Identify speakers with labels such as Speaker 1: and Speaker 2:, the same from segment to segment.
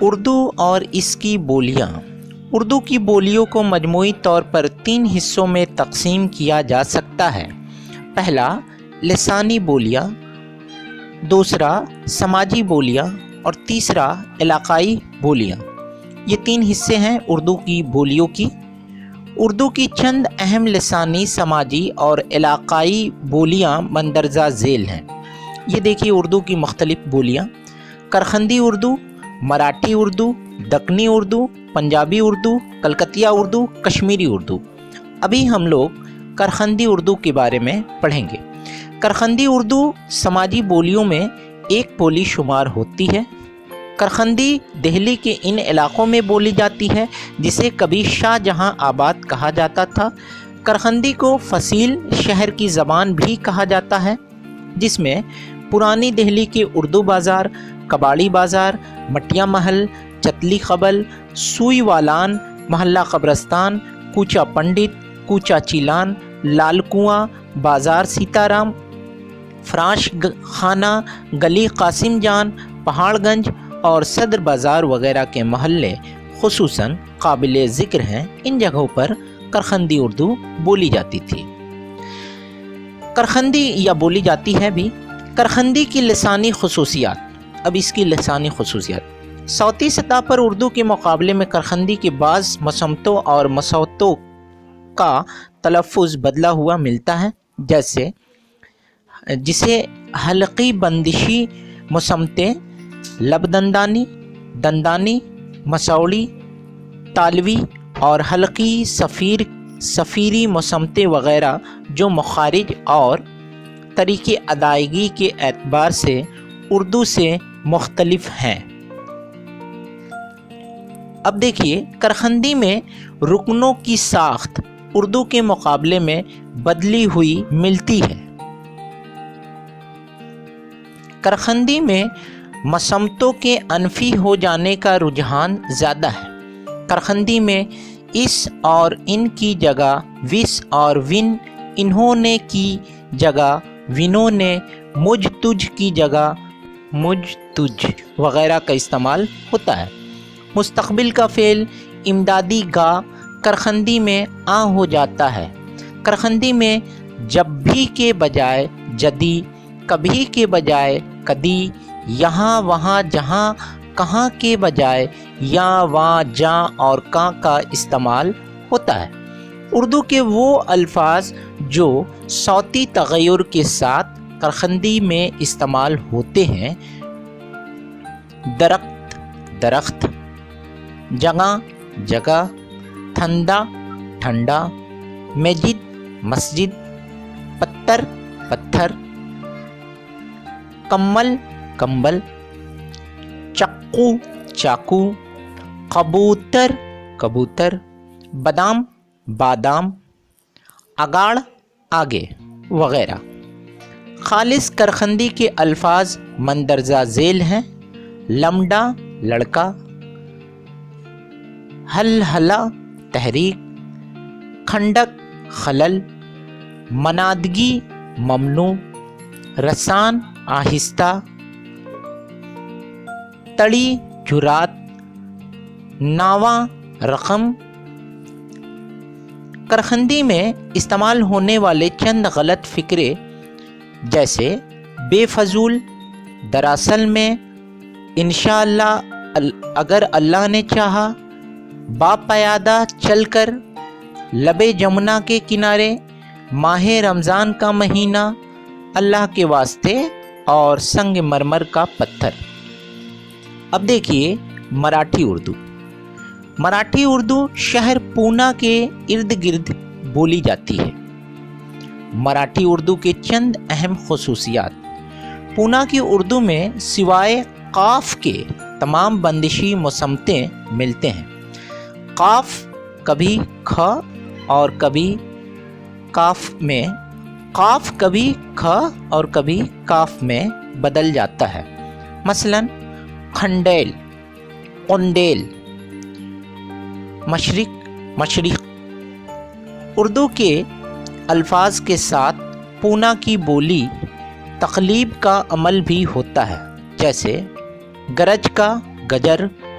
Speaker 1: اردو اور اس کی بولیاں۔ اردو کی بولیوں کو مجموعی طور پر 3 حصوں میں تقسیم کیا جا سکتا ہے۔ پہلا، لسانی بولیاں، دوسرا سماجی بولیاں اور تیسرا علاقائی بولیاں۔ یہ 3 حصے ہیں اردو کی بولیوں کی۔ اردو کی چند اہم لسانی، سماجی اور علاقائی بولیاں مندرجہ ذیل ہیں۔ یہ دیکھیے اردو کی مختلف بولیاں: کرکھندی اردو، مراٹھی اردو، دکنی اردو، پنجابی اردو، کلکتیا اردو، کشمیری اردو۔ ابھی ہم لوگ کرکھندی اردو کے بارے میں پڑھیں گے۔ کرکھندی اردو سماجی بولیوں میں ایک بولی شمار ہوتی ہے۔ کرکھندی دہلی کے ان علاقوں میں بولی جاتی ہے جسے کبھی شاہ جہاں آباد کہا جاتا تھا۔ کرکھندی کو فصیل شہر کی زبان بھی کہا جاتا ہے، جس میں پرانی دہلی کے اردو بازار، کباڑی بازار، مٹیا محل، چتلی قبل، سوئی والان، محلہ قبرستان، کوچہ پنڈت، کوچہ چیلان، لال کنواں، بازار سیتارام، فراش خانہ، گلی قاسم جان، پہاڑ گنج اور صدر بازار وغیرہ کے محلے خصوصاً قابل ذکر ہیں۔ ان جگہوں پر کرکھندی اردو بولی جاتی تھی، کرکھندی یا بولی جاتی ہے بھی۔ کرکھندی کی لسانی خصوصیات۔ اب اس کی لسانی خصوصیات: صوتی سطح پر اردو کے مقابلے میں کرکھندی کے بعض مصمتوں اور مسوتوں کا تلفظ بدلا ہوا ملتا ہے، جسے حلقی بندشی مصمتیں، لب دندانی، دندانی، مسوڑی، تالوی اور حلقی صفیری مصمتیں وغیرہ، جو مخارج اور طریقے ادائیگی کے اعتبار سے اردو سے مختلف ہیں۔ اب دیکھیے کرکھندی میں رکنوں کی ساخت اردو کے مقابلے میں بدلی ہوئی ملتی ہے۔ کرکھندی میں مصمتوں کے انفی ہو جانے کا رجحان زیادہ ہے۔ کرکھندی میں اس اور ان کی جگہ وس اور ون، انہوں نے کی جگہ ونوں نے، مجھ تجھ کی جگہ مجھ تجھ وغیرہ کا استعمال ہوتا ہے۔ مستقبل کا فعل امدادی گا کرکھندی میں آ ہو جاتا ہے۔ کرکھندی میں جب بھی کے بجائے جدی، کبھی کے بجائے کدی، یہاں وہاں جہاں کہاں کے بجائے یاں واں جاں اور کاں کا استعمال ہوتا ہے۔ اردو کے وہ الفاظ جو صوتی تغیر کے ساتھ کرکھندی میں استعمال ہوتے ہیں: درخت، درخت، جگہ، جگہ، ٹھنڈا، ٹھنڈا، مسجد، مسجد، پتھر، پتھر، کمل، کمبل، چقو، چاقو، کبوتر، کبوتر، بادام، بادام، اگاڑ، آگے وغیرہ۔ خالص کرکھندی کے الفاظ مندرجہ ذیل ہیں: لمڈا، لڑکا، ہلہلہ، تحریک، کھنڈک، خلل، منادگی، ممنوع، رسان، آہستہ، تڑی، جرات، ناواں، رقم۔ کرکھندی میں استعمال ہونے والے چند غلط فقرے جیسے بے فضول، دراصل میں، انشاءاللہ، اگر اللہ نے چاہا، با پیادہ چل کر، لب جمنا کے کنارے، ماہ رمضان کا مہینہ، اللہ کے واسطے اور سنگ مرمر کا پتھر۔ اب دیکھیے مراٹھی اردو۔ مراٹھی اردو شہر پونا کے ارد گرد بولی جاتی ہے۔ مراٹھی اردو کے چند اہم خصوصیات: پونا کی اردو میں سوائے قاف کے تمام بندشی مصمتیں ملتے ہیں۔ قاف کبھی کھ اور کبھی کاف میں، قاف کبھی کھ اور کبھی کاف میں بدل جاتا ہے۔ مثلاً کھنڈیل، قندیل، مشرق، مشرق۔ اردو کے الفاظ کے ساتھ پونا کی بولی تقلیب کا عمل بھی ہوتا ہے، جیسے گرج کا گجر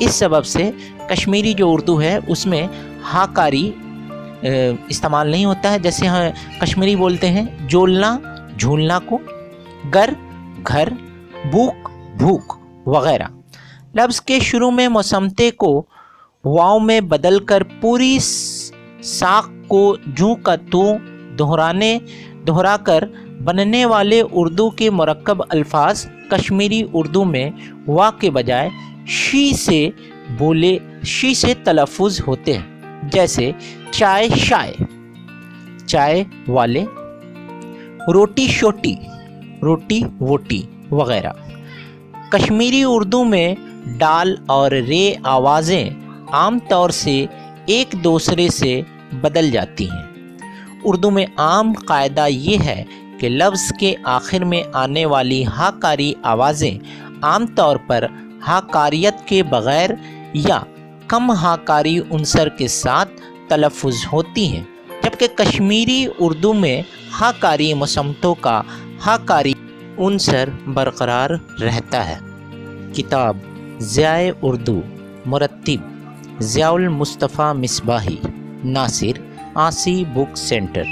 Speaker 1: اس سبب سے کشمیری جو اردو ہے اس میں ہاکاری استعمال نہیں ہوتا ہے، جیسے کشمیری بولتے ہیں جولنا جھولنا کو، گر گھر، بھوک بھوک وغیرہ۔ لفظ کے شروع میں مسمتے کو واو میں بدل کر پوری ساق کو جوں کا توں دہرا کر بننے والے اردو کے مرکب الفاظ کشمیری اردو میں وا کے بجائے شی سے تلفظ ہوتے ہیں، جیسے چائے شائے چائے والے، روٹی شوٹی روٹی ووٹی وغیرہ۔ کشمیری اردو میں ڈال اور رے آوازیں عام طور سے ایک دوسرے سے بدل جاتی ہیں۔ اردو میں عام قاعدہ یہ ہے کہ لفظ کے آخر میں آنے والی ہاکاری آوازیں عام طور پر ہاکاریت کے بغیر یا کم ہاکاری عنصر کے ساتھ تلفظ ہوتی ہیں، جبکہ کشمیری اردو میں ہاکاری مسمتوں کا ہاکاری عنصر برقرار رہتا ہے۔ کتاب ضیائے اردو، مرتب ضیاء المصطفیٰ مصباحی، ناصر، آسی بک سینٹر۔